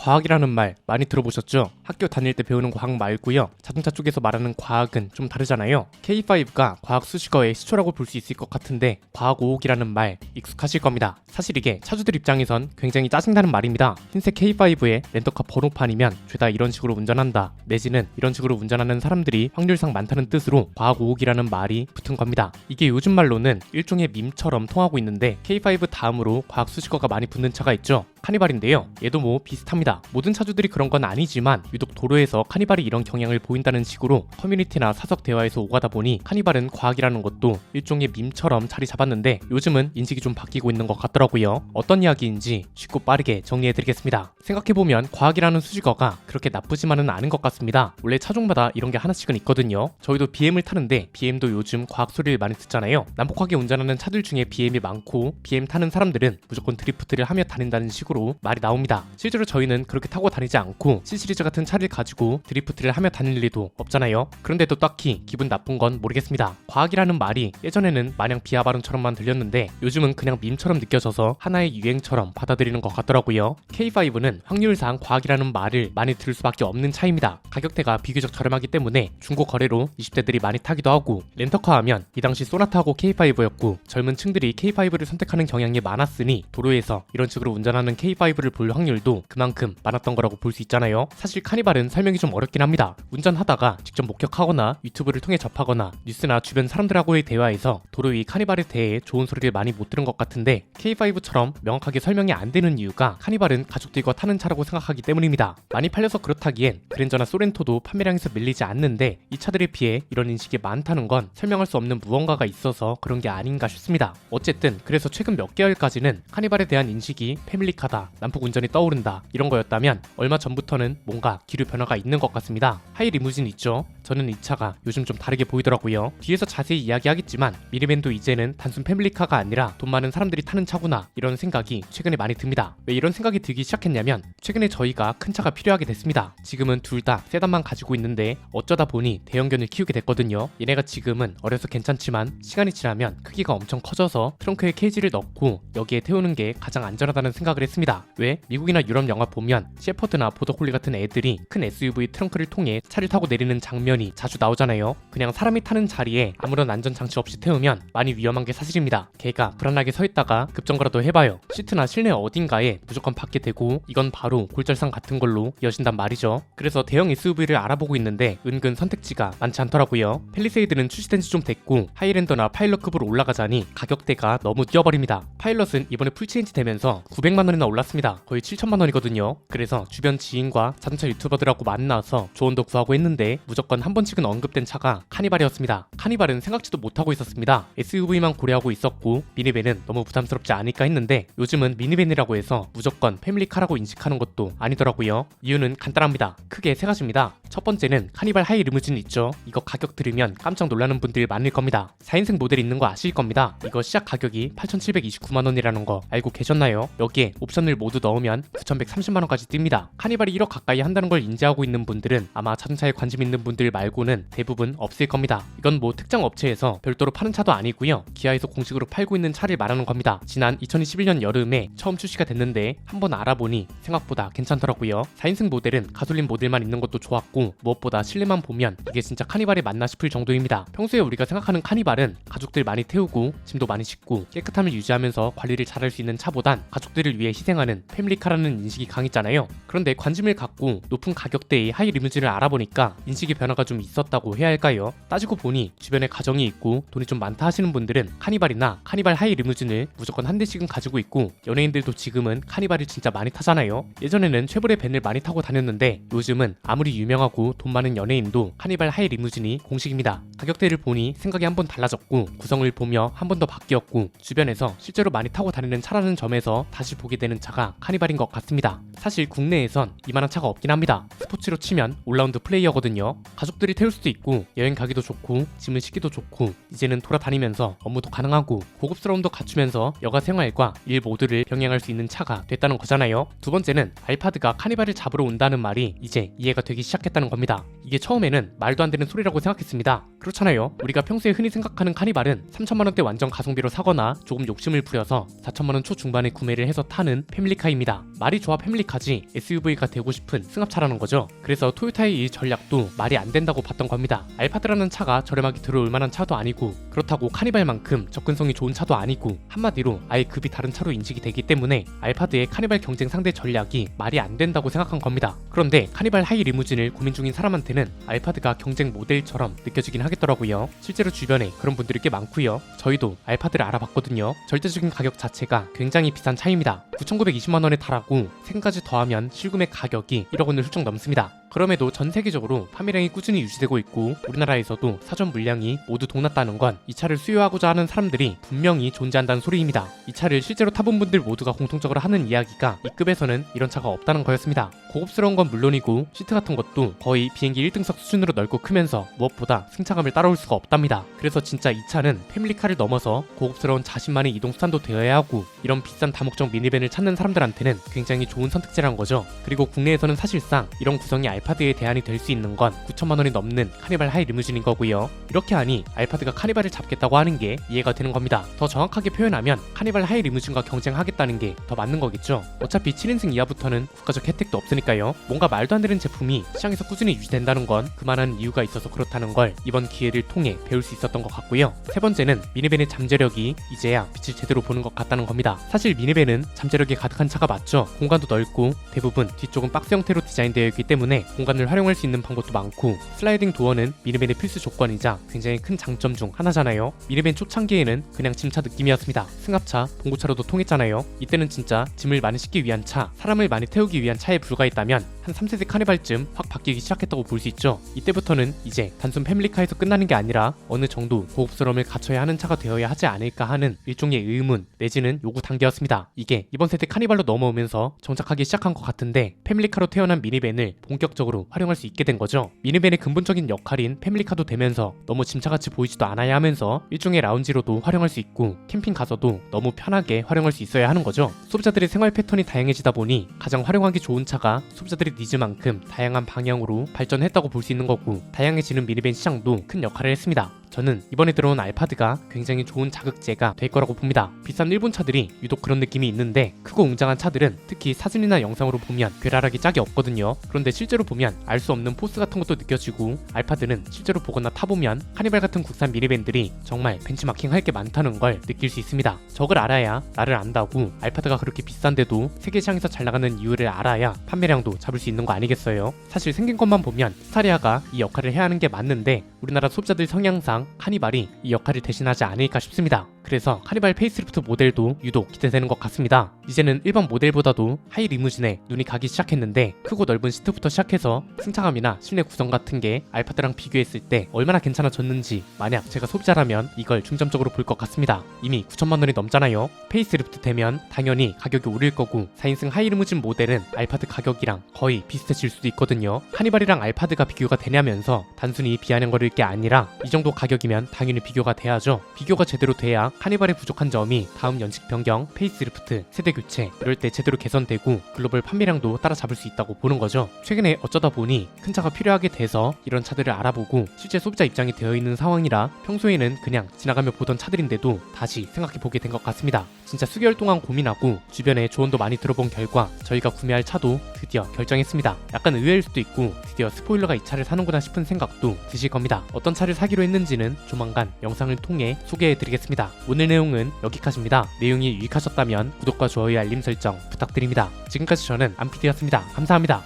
과학이라는 말 많이 들어보셨죠? 학교 다닐 때 배우는 과학 말고요. 자동차 쪽에서 말하는 과학은 좀 다르잖아요. K5가 과학 수식어의 시초라고 볼 수 있을 것 같은데 과학오옥이라는 말 익숙하실 겁니다. 사실 이게 차주들 입장에선 굉장히 짜증나는 말입니다. 흰색 K5의 렌터카 번호판이면 죄다 이런 식으로 운전한다, 내지는 이런 식으로 운전하는 사람들이 확률상 많다는 뜻으로 과학오옥이라는 말이 붙은 겁니다. 이게 요즘 말로는 일종의 밈처럼 통하고 있는데 K5 다음으로 과학 수식어가 많이 붙는 차가 있죠. 카니발인데요. 얘도 뭐 비슷합니다. 모든 차주들이 그런 건 아니지만 유독 도로에서 카니발이 이런 경향을 보인다는 식으로 커뮤니티나 사석 대화에서 오가다 보니 카니발은 과학이라는 것도 일종의 밈처럼 자리 잡았는데 요즘은 인식이 좀 바뀌고 있는 것 같더라고요. 어떤 이야기인지 쉽고 빠르게 정리해드리겠습니다. 생각해보면 과학이라는 수식어가 그렇게 나쁘지만은 않은 것 같습니다. 원래 차종마다 이런 게 하나씩은 있거든요. 저희도 BM을 타는데 BM도 요즘 과학 소리를 많이 듣잖아요. 난폭하게 운전하는 차들 중에 BM이 많고 BM 타는 사람들은 무조건 드리프트를 하며 다닌다는 식으로 말이 나옵니다. 실제로 저희는 그렇게 타고 다니지 않고 C시리즈 같은 차를 가지고 드리프트를 하며 다닐 리도 없잖아요. 그런데도 딱히 기분 나쁜 건 모르겠습니다. 과학이라는 말이 예전에는 마냥 비하 발언처럼만 들렸는데 요즘은 그냥 밈처럼 느껴져서 하나의 유행처럼 받아들이는 것 같더라고요. K5는 확률상 과학이라는 말을 많이 들을 수밖에 없는 차입니다. 가격대가 비교적 저렴하기 때문에 중고 거래로 20대들이 많이 타기도 하고, 렌터카 하면 이 당시 소나타하고 K5였고 젊은 층들이 K5를 선택하는 경향이 많았으니 도로에서 이런 식으로 운전하는 K5를 볼 확률도 그만큼 많았던 거라고 볼 수 있잖아요. 사실 카니발은 설명이 좀 어렵긴 합니다. 운전하다가 직접 목격하거나 유튜브를 통해 접하거나 뉴스나 주변 사람들하고의 대화에서 도로 위 카니발에 대해 좋은 소리를 많이 못 들은 것 같은데 K5처럼 명확하게 설명이 안 되는 이유가 카니발은 가족들과 타는 차라고 생각하기 때문입니다. 많이 팔려서 그렇다기엔 그랜저나 소렌토도 판매량에서 밀리지 않는데 이 차들에 비해 이런 인식이 많다는 건 설명할 수 없는 무언가가 있어서 그런 게 아닌가 싶습니다. 어쨌든 그래서 최근 몇 개월까지는 카니발에 대한 인식이 패밀리카다, 난폭 운전이 떠오른다 이런 거였다면 얼마 전부터는 뭔가 기류 변화가 있는 것 같습니다. 하이 리무진 있죠? 저는 이 차가 요즘 좀 다르게 보이더라고요. 뒤에서 자세히 이야기하겠지만 미니밴도 이제는 단순 패밀리카가 아니라 돈 많은 사람들이 타는 차구나 이런 생각이 최근에 많이 듭니다. 왜 이런 생각이 들기 시작했냐면 최근에 저희가 큰 차가 필요하게 됐습니다. 지금은 둘 다 세단만 가지고 있는데 어쩌다 보니 대형견을 키우게 됐거든요. 얘네가 지금은 어려서 괜찮지만 시간이 지나면 크기가 엄청 커져서 트렁크에 케이지를 넣고 여기에 태우는 게 가장 안전하다는 생각을 했습니다. 왜? 미국이나 유럽 영화 보면 셰퍼드나 보더콜리 같은 애들이 큰 SUV 트렁크를 통해 차를 타고 내리는 장면이 자주 나오잖아요. 그냥 사람이 타는 자리에 아무런 안전장치 없이 태우면 많이 위험한 게 사실입니다. 걔가 불안하게 서 있다가 급정거라도 해봐요. 시트나 실내 어딘가에 무조건 받게 되고 이건 바로 골절상 같은 걸로 이어진단 말이죠. 그래서 대형 SUV를 알아보고 있는데 은근 선택지가 많지 않더라고요. 팰리세이드는 출시된 지 좀 됐고 하이랜더나 파일럿급으로 올라가자니 가격대가 너무 뛰어버립니다. 파일럿은 이번에 풀체인지 되면서 900만 원이나 올랐습니다. 거의 7천만 원이거든요. 그래서 주변 지인과 자동차 유튜버들하고 만나서 조언도 구하고 했는데 무조건 한 번씩은 언급된 차가 카니발이었습니다. 카니발은 생각지도 못하고 있었습니다. SUV만 고려하고 있었고 미니밴은 너무 부담스럽지 않을까 했는데 요즘은 미니밴이라고 해서 무조건 패밀리카라고 인식하는 것도 아니더라고요. 이유는 간단합니다. 크게 세 가지입니다. 첫 번째는 카니발 하이 리무진 있죠? 이거 가격 들으면 깜짝 놀라는 분들이 많을 겁니다. 4인승 모델 있는 거 아실 겁니다. 이거 시작 가격이 8,729만 원이라는 거 알고 계셨나요? 여기에 옵션을 모두 넣으면 9,130만 원까지 뜹니다. 카니발이 1억 가까이 한다는 걸 인지하고 있는 분들은 아마 자동차에 관심 있는 분들 말고는 대부분 없을 겁니다. 이건 뭐 특정 업체에서 별도로 파는 차도 아니고요. 기아에서 공식으로 팔고 있는 차를 말하는 겁니다. 지난 2021년 여름에 처음 출시가 됐는데 한번 알아보니 생각보다 괜찮더라고요. 4인승 모델은 가솔린 모델만 있는 것도 좋았고 무엇보다 실내만 보면 이게 진짜 카니발이 맞나 싶을 정도입니다. 평소에 우리가 생각하는 카니발은 가족들 많이 태우고 짐도 많이 싣고 깨끗함을 유지하면서 관리를 잘할 수 있는 차보단 가족들을 위해 희생하는 패밀리카라는 인식이 강했잖아요. 그런데 관심을 갖고 높은 가격대의 하이 리무진을 알아보니까 인식의 변화가 좀 있었다고 해야 할까요? 따지고 보니 주변에 가정이 있고 돈이 좀 많다 하시는 분들은 카니발이나 카니발 하이 리무진을 무조건 한 대씩은 가지고 있고 연예인들도 지금은 카니발을 진짜 많이 타잖아요. 예전에는 쉐보레 벤을 많이 타고 다녔는데 요즘은 아무리 유명하고 돈 많은 연예인도 카니발 하이 리무진이 공식입니다. 가격대를 보니 생각이 한 번 달라졌고 구성을 보며 한 번 더 바뀌었고 주변에서 실제로 많이 타고 다니는 차라는 점에서 다시 보게 되는 차가 카니발인 것 같습니다. 사실 국내에선 이만한 차가 없긴 합니다. 스포츠로 치면 올라운드 플레이어거든요. 가족들이 태울 수도 있고 여행 가기도 좋고 짐을 싣기도 좋고 이제는 돌아다니면서 업무도 가능하고 고급스러움도 갖추면서 여가 생활과 일 모두를 병행할 수 있는 차가 됐다는 거잖아요. 두 번째는 알파드가 카니발을 잡으러 온다는 말이 이제 이해가 되기 시작했다는 겁니다. 이게 처음에는 말도 안 되는 소리라고 생각했습니다. 그렇잖아요. 우리가 평소에 흔히 생각하는 카니발은 3천만 원대 완전 가성비로 사거나 조금 욕심을 부려서 4천만 원 초중반에 구매를 해서 타는 패밀리카입니다. 말이 좋아 패밀리카지 SUV가 되고 싶은 승합차라는 거죠. 그래서 토요타의 이 전략도 말이 안 된다고 봤던 겁니다. 알파드라는 차가 저렴하게 들어올 만한 차도 아니고 그렇다고 카니발만큼 접근성이 좋은 차도 아니고 한마디로 아예 급이 다른 차로 인식이 되기 때문에 알파드의 카니발 경쟁 상대 전략이 말이 안 된다고 생각한 겁니다. 그런데 카니발 하이 리무진을 고민 중인 사람한테는 알파드가 경쟁 모델처럼 느껴지긴 하겠더라고요. 실제로 주변에 그런 분들이 꽤 많고요. 저희도 알파드를 알아봤거든요. 절대적인 가격 자체가 굉장히 비싼 차입니다. 9,920만 원에 달하고 세금까지 더하면 실구매 가격이 1억 원을 훌쩍 넘습니다. 그럼에도 전 세계적으로 판매량이 꾸준히 유지되고 있고 우리나라에서도 사전 물량이 모두 동났다는 건 이 차를 수요하고자 하는 사람들이 분명히 존재한다는 소리입니다. 이 차를 실제로 타본 분들 모두가 공통적으로 하는 이야기가 이 급에서는 이런 차가 없다는 거였습니다. 고급스러운 건 물론이고 시트 같은 것도 거의 비행기 1등석 수준으로 넓고 크면서 무엇보다 승차감을 따라올 수가 없답니다. 그래서 진짜 이 차는 패밀리카를 넘어서 고급스러운 자신만의 이동 수단도 되어야 하고 이런 비싼 다목적 미니밴을 찾는 사람들한테는 굉장히 좋은 선택지라는 거죠. 그리고 국내에서는 사실상 이런 구성이 알파드의 대안이 될 수 있는 건 9천만 원이 넘는 카니발 하이 리무진인 거고요. 이렇게 하니 알파드가 카니발을 잡겠다고 하는 게 이해가 되는 겁니다. 더 정확하게 표현하면 카니발 하이 리무진과 경쟁하겠다는 게 더 맞는 거겠죠. 어차피 7인승 이하부터는 국가적 혜택도 없으니까요. 뭔가 말도 안 되는 제품이 시장에서 꾸준히 유지된다는 건 그만한 이유가 있어서 그렇다는 걸 이번 기회를 통해 배울 수 있었던 것 같고요. 세 번째는 미니밴의 잠재력이 이제야 빛을 제대로 보는 것 같다는 겁니다. 사실 미니밴은 잠재력이 가득한 차가 맞죠. 공간도 넓고 대부분 뒤쪽은 박스 형태로 디자인되어 있기 때문에 공간을 활용할 수 있는 방법도 많고 슬라이딩 도어는 미니밴의 필수 조건이자 굉장히 큰 장점 중 하나잖아요. 미니밴 초창기에는 그냥 짐차 느낌이었습니다. 승합차, 봉고차로도 통했잖아요. 이때는 진짜 짐을 많이 싣기 위한 차, 사람을 많이 태우기 위한 차에 불과했다면 한 3세대 카니발쯤 확 바뀌기 시작했다고 볼 수 있죠. 이때부터는 이제 단순 패밀리카에서 끝나는 게 아니라 어느 정도 고급스러움을 갖춰야 하는 차가 되어야 하지 않을까 하는 일종의 의문 내지는 요구 단계였습니다. 이게 이번 세대 카니발로 넘어오면서 정착하기 시작한 것 같은데 패밀리카로 태어난 미니밴을 본격적으로 활용할 수 있게 된 거죠. 미니밴의 근본적인 역할인 패밀리카도 되면서 너무 짐차같이 보이지도 않아야 하면서 일종의 라운지로도 활용할 수 있고 캠핑 가서도 너무 편하게 활용할 수 있어야 하는 거죠. 소비자들의 생활 패턴이 다양해지다 보니 가장 활용하기 좋은 차가 소비자들의 니즈만큼 다양한 방향으로 발전했다고 볼 수 있는 거고 다양해지는 미니밴 시장도 큰 역할을 했습니다. 저는 이번에 들어온 알파드가 굉장히 좋은 자극제가 될 거라고 봅니다. 비싼 일본 차들이 유독 그런 느낌이 있는데 크고 웅장한 차들은 특히 사진이나 영상으로 보면 괴랄하기 짝이 없거든요. 그런데 실제로 보면 알 수 없는 포스 같은 것도 느껴지고 알파드는 실제로 보거나 타보면 카니발 같은 국산 미니밴들이 정말 벤치마킹 할 게 많다는 걸 느낄 수 있습니다. 적을 알아야 나를 안다고 알파드가 그렇게 비싼데도 세계 시장에서 잘 나가는 이유를 알아야 판매량도 잡을 수 있는 거 아니겠어요? 사실 생긴 것만 보면 스타리아가 이 역할을 해야 하는 게 맞는데 우리나라 소비자들 성향상 카니발이 이 역할을 대신하지 않을까 싶습니다. 그래서 카니발 페이스리프트 모델도 유독 기대되는 것 같습니다. 이제는 일반 모델보다도 하이 리무진에 눈이 가기 시작했는데 크고 넓은 시트부터 시작해서 승차감이나 실내 구성 같은 게 알파드랑 비교했을 때 얼마나 괜찮아졌는지 만약 제가 소비자라면 이걸 중점적으로 볼 것 같습니다. 이미 9천만 원이 넘잖아요. 페이스리프트 되면 당연히 가격이 오를 거고 4인승 하이 리무진 모델은 알파드 가격이랑 거의 비슷해질 수도 있거든요. 카니발이랑 알파드가 비교가 되냐면서 단순히 비아냥거릴 게 아니라 이 정도 가격이면 당연히 비교가 돼야죠. 비교가 제대로 돼야 카니발의 부족한 점이 다음 연식 변경, 페이스리프트, 세대 교체 이럴 때 제대로 개선되고 글로벌 판매량도 따라잡을 수 있다고 보는 거죠. 최근에 어쩌다 보니 큰 차가 필요하게 돼서 이런 차들을 알아보고 실제 소비자 입장이 되어 있는 상황이라 평소에는 그냥 지나가며 보던 차들인데도 다시 생각해보게 된 것 같습니다. 진짜 수개월 동안 고민하고 주변에 조언도 많이 들어본 결과 저희가 구매할 차도 드디어 결정했습니다. 약간 의외일 수도 있고 드디어 스포일러가 이 차를 사는구나 싶은 생각도 드실 겁니다. 어떤 차를 사기로 했는지는 조만간 영상을 통해 소개해드리겠습니다. 오늘 내용은 여기까지입니다. 내용이 유익하셨다면 구독과 좋아요 알림 설정 부탁드립니다. 지금까지 저는 안피디였습니다. 감사합니다.